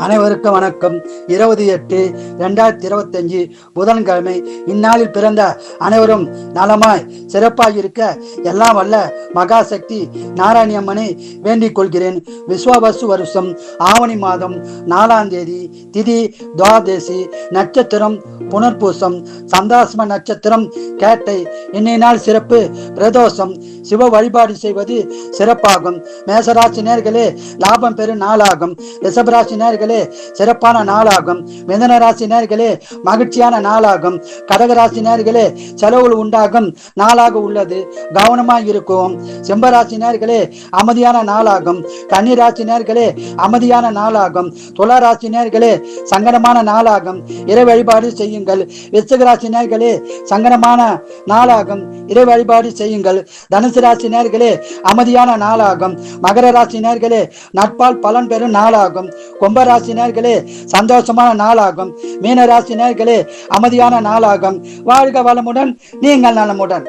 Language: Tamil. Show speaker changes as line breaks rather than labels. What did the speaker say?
அனைவருக்கும் வணக்கம். 20/8/2025 புதன்கிழமை. இந்நாளில் பிறந்த அனைவரும் நலமாய் சிறப்பாக இருக்க எல்லாம் வல்ல மகாசக்தி நாராயணியம்மனை வேண்டிக் கொள்கிறேன். விஸ்வாவசு வருஷம் ஆவணி மாதம் 4ஆம் தேதி, திதி துவாதசி, நட்சத்திரம் புனர்பூசம், சந்தாஸ்ம நட்சத்திரம் கேட்டை. இன்னைய நாள் சிறப்பு பிரதோஷம். சிவ வழிபாடு செய்வது சிறப்பாகும். மேசராசி நேர்களே லாபம் பெறும் நாளாகும். ரிஷபராசி நேர்களே சிறப்பான நாளாகும். மிதன ராசி நேர்களே மகிழ்ச்சியான நாளாகும். கடகராசி நேர்களே செலவுகள் உண்டாகும் நாளாக உள்ளது, கவனமாக இருக்கும். சிம்மராசி நேர்களே அமைதியான நாளாகும். கன்னிராசி நேர்களே அமைதியான நாளாகும். துளாராசி நேர்களே சங்கடமான நாளாகும், இறை வழிபாடு செய்யுங்கள். விருச்சிகராசி நேர்களே சங்கடமான நாளாகும், இறை வழிபாடு செய்யுங்கள். தனுசு ராசி நேர்களே அமைதியான நாளாகும். மகர ராசி நேர்களே நட்பால் பலன் பெறும் நாளாகும். கும்பராசி நேர்களே சந்தோஷமான நாளாகும். மீன ராசி நேர்களே அமைதியான நாளாகும். வாழ்க வளமுடன், நீங்கள் நலமுடன்.